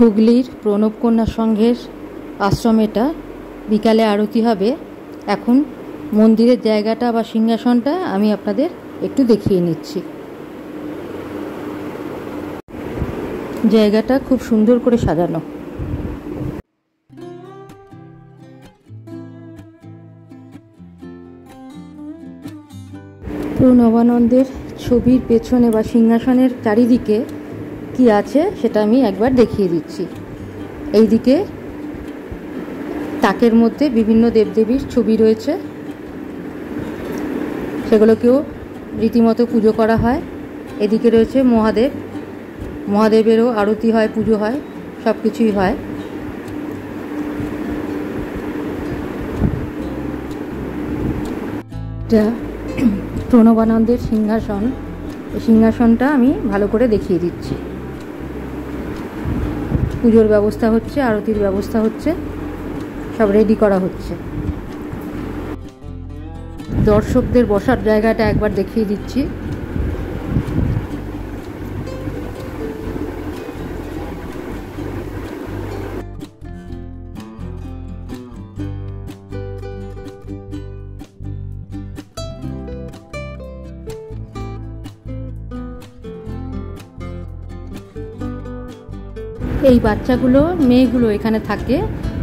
হুগলির প্রণব কন্যা সংঘের আশ্রম এটা। বিকালে আরতি হবে। এখন মন্দিরের জায়গাটা বা সিংহাসনটা আমি আপনাদের একটু দেখিয়ে নিচ্ছি। জায়গাটা খুব সুন্দর করে সাজানো। প্রণবানন্দের ছবির পেছনে বা সিংহাসনের চারিদিকে কি আছে সেটা আমি একবার দেখিয়ে দিচ্ছি। এইদিকে তাকের মধ্যে বিভিন্ন দেবদেবীর ছবি রয়েছে, সেগুলোকেও রীতিমতো পুজো করা হয়। এদিকে রয়েছে মহাদেব, মহাদেবেরও আরতি হয়, পুজো হয়, সব কিছুই হয়। এটা প্রণবানন্দের সিংহাসন। এই সিংহাসনটা আমি ভালো করে দেখিয়ে দিচ্ছি। পুজোর ব্যবস্থা হচ্ছে, আরতির ব্যবস্থা হচ্ছে, সব রেডি করা হচ্ছে। দর্শকদের বসার জায়গাটা একবার দেখিয়ে দিচ্ছি। এই বাচ্চাগুলো, মেয়েগুলো এখানে থাকে,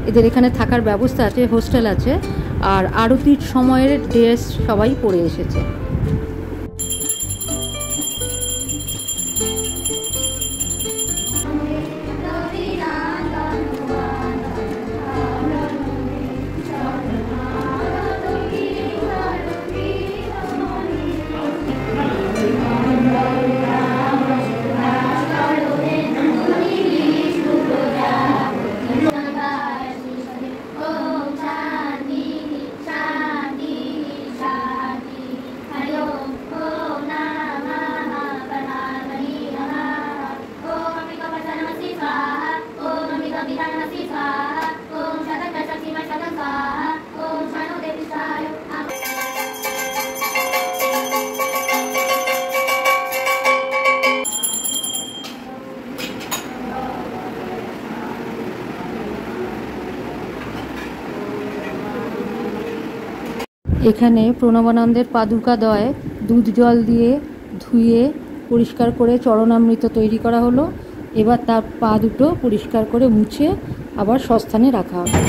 এদের এখানে থাকার ব্যবস্থা আছে, হোস্টেল আছে। আর আরতির সময়ের ড্রেস সবাই পরে এসেছে। এখানে প্রণবানন্দের পাদুকাদ্বয় দুধ জল দিয়ে ধুয়ে পরিষ্কার করে চরণামৃত তৈরি করা হলো। এবার তার পা দুটো পরিষ্কার করে মুছে আবার স্বস্থানে রাখা হবে।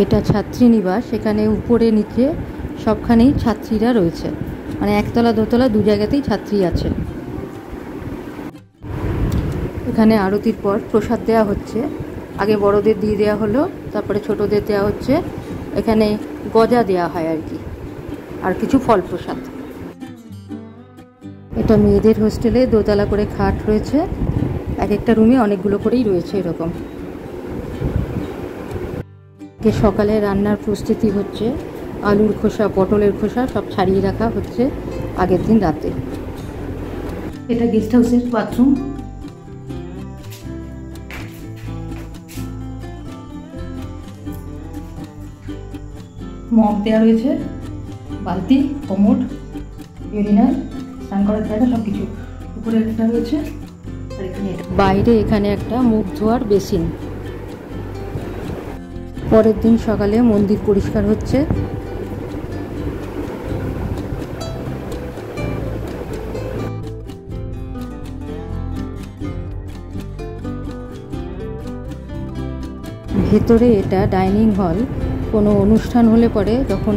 এটা ছাত্রীনিবাস। এখানে উপরে নিচে সবখানেই ছাত্রীরা রয়েছে, মানে একতলা দোতলা দু জায়গাতেই ছাত্রী আছে। এখানে আরতির পর প্রসাদ দেওয়া হচ্ছে। আগে বড়দের দিয়ে দেওয়া হলো, তারপরে ছোটদের দেওয়া হচ্ছে। এখানে গজা দেওয়া হয় আর কি, আর কিছু ফল প্রসাদ। এটা মেয়েদের হোস্টেলে দোতলা করে খাট রয়েছে, এক একটা রুমে অনেকগুলো করেই রয়েছে এরকম। সকালে রান্নার প্রস্তুতি হচ্ছে, আলুর খোসা, পটলের খোসা সব ছাড়িয়ে রাখা হচ্ছে আগের দিন রাতে। এটা গেস্ট হাউসের বাথরুম। মগ দেওয়া রয়েছে, বালতি, কোমোড, ইউরিনাল, স্নান করার জায়গা সব কিছু। উপরে একটা রয়েছে, আর এখানে বাইরে এখানে একটা মুখ ধোয়ার বেসিন। পরের দিন সকালে মন্দির পরিষ্কার হচ্ছে। ভেতরে এটা ডাইনিং হল। কোনো অনুষ্ঠান হলে পরে যখন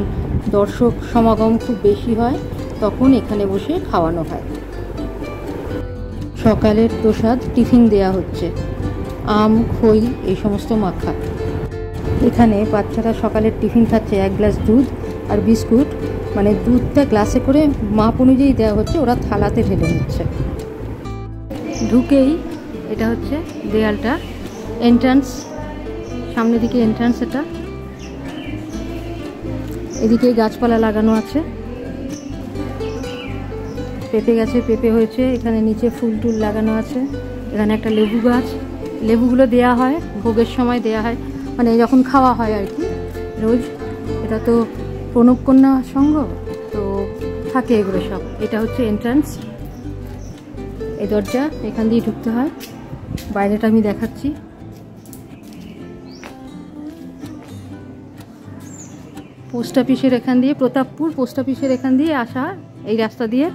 দর্শক সমাগম খুব বেশি হয় তখন এখানে বসে খাওয়ানো হয়। সকালের প্রসাদ টিফিন দেয়া হচ্ছে, আম, খই এই সমস্ত মাখা। এখানে বাচ্চারা সকালের টিফিন খাচ্ছে, 1 গ্লাস দুধ আর বিস্কুট। মানে দুধটা গ্লাসে করে মাপ অনুযায়ী দেওয়া হচ্ছে, ওরা থালাতে ঢেলে নিচ্ছে। ঢুকেই এটা হচ্ছে দেয়ালটা, এন্ট্রান্স, সামনের দিকে এন্ট্রান্স। এটা এদিকে গাছপালা লাগানো আছে, পেঁপে গাছে পেঁপে হয়েছে। এখানে নিচে ফুল টুল লাগানো আছে। এখানে একটা লেবু গাছ, লেবুগুলো দেয়া হয় ভোগের সময় দেয়া হয়, মানে যখন খাওয়া হয় আর কি রোজ। এটা তো প্রণব কন্যা সংঘ, তো থাকে এগুলো সব। এটা হচ্ছে এন্ট্রান্স, এই দরজা, এখান দিয়ে ঢুকতে হয়। বাইরেটা আমি দেখাচ্ছি। পোস্ট অফিসের এখান দিয়ে, প্রতাপপুর পোস্ট অফিসের এখান দিয়ে আসা এই রাস্তা দিয়ে।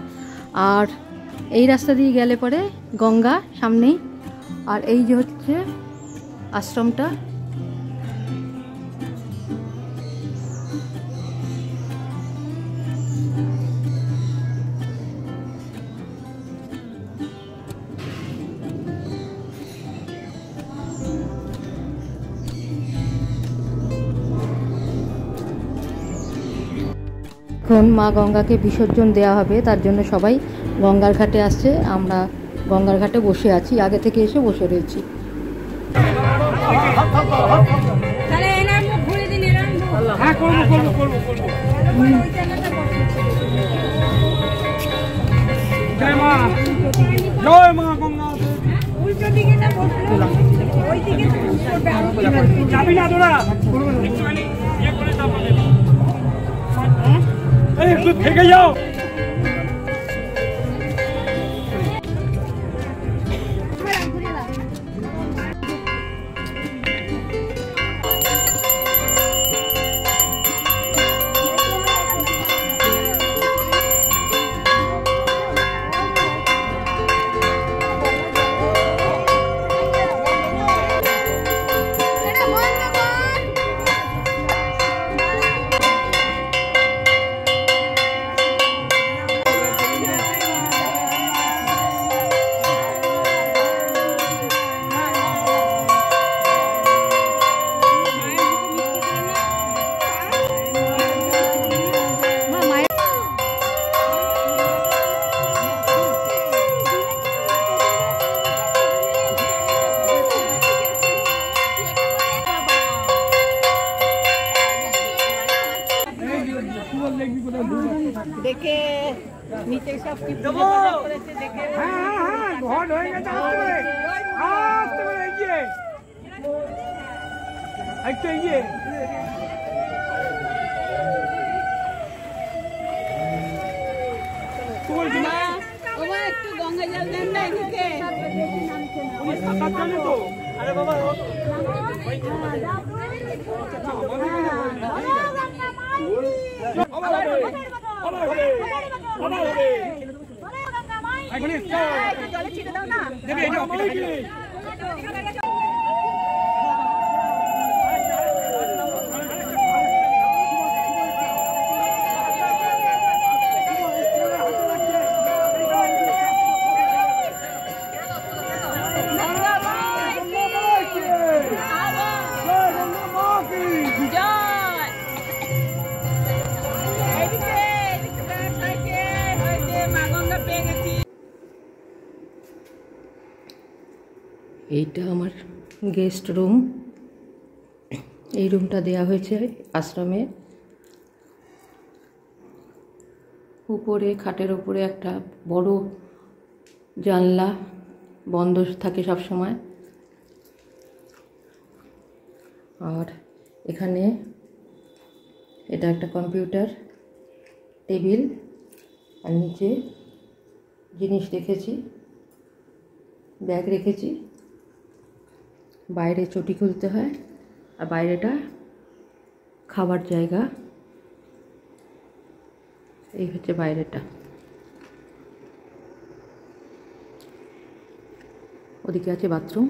আর এই রাস্তা দিয়ে গেলে পরে গঙ্গা সামনেই। আর এই যে হচ্ছে আশ্রমটা। এখন মা গঙ্গাকে বিসর্জন দেওয়া হবে, তার জন্য সবাই গঙ্গার ঘাটে আসছে। আমরা গঙ্গার ঘাটে বসে আছি, আগে থেকে এসে বসে রয়েছি। একটু থেকে যাও। দেখে নিচে সব কি করেছে দেখে। হ্যাঁ ঘর হয়ে গেছে, আসতে পারে এগিয়ে একটু এগিয়ে। একটু গঙ্গা জল দেন না এদিকে। তো আরে বাবা জলে ছিটে দাও না। এইটা আমার গেস্ট রুম। এই রুমটা দেয়া হয়েছে আশ্রমে। উপরে খাটের উপরে একটা বড় জানলা বন্ধ থাকে সব সময়। আর এখানে এটা একটা কম্পিউটার টেবিল, আর নিচে জিনিস রেখেছি, ব্যাগ রেখেছি। বাইরে চটি খুলতে হয়, আর বাইরেটা খাবার জায়গা। এই হচ্ছে বাইরেটা। ওদিকে আছে বাথরুম,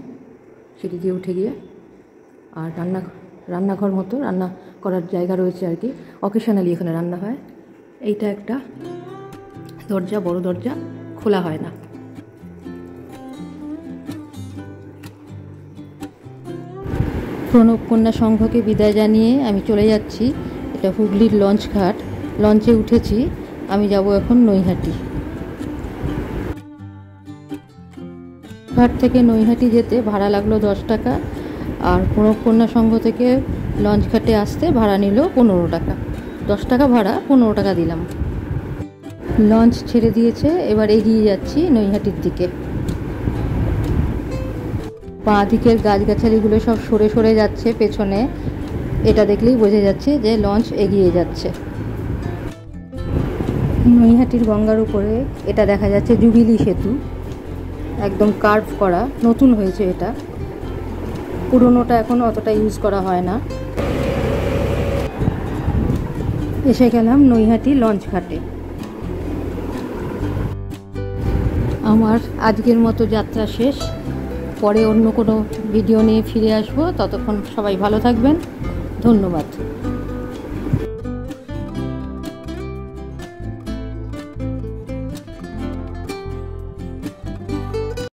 সিঁড়ি দিয়ে উঠে গিয়ে। আর রান্নাঘর মতো রান্না করার জায়গা রয়েছে আর কি। অকেশনালি এখানে রান্না হয়। এইটা একটা দরজা, বড় দরজা, খোলা হয় না। প্রণব কন্যা সংঘকে বিদায় জানিয়ে আমি চলে যাচ্ছি। এটা হুগলির লঞ্চ ঘাট। লঞ্চে উঠেছি, আমি যাব এখন নৈহাটি। ঘাট থেকে নৈহাটি যেতে ভাড়া লাগলো 10 টাকা, আর প্রণব কন্যা সংঘ থেকে লঞ্চ ঘাটে আসতে ভাড়া নিল 15 টাকা। 10 টাকা ভাড়া, 15 টাকা দিলাম। লঞ্চ ছেড়ে দিয়েছে, এবার এগিয়ে যাচ্ছি নৈহাটির দিকে। বাঁ দিকের গাছগাছালিগুলো সব সরে সরে যাচ্ছে পেছনে। এটা দেখলেই বোঝা যাচ্ছে যে লঞ্চ এগিয়ে যাচ্ছে। নৈহাটির গঙ্গার উপরে এটা দেখা যাচ্ছে জুবিলি সেতু, একদম কার্ভ করা, নতুন হয়েছে এটা। পুরোনোটা এখন অতটা ইউজ করা হয় না। এসে গেলাম নৈহাটি লঞ্চ ঘাটে। আমার আজকের মতো যাত্রা শেষ। পরে অন্য কোনো ভিডিও নিয়ে ফিরে আসবো। ততক্ষণ সবাই ভালো থাকবেন। ধন্যবাদ।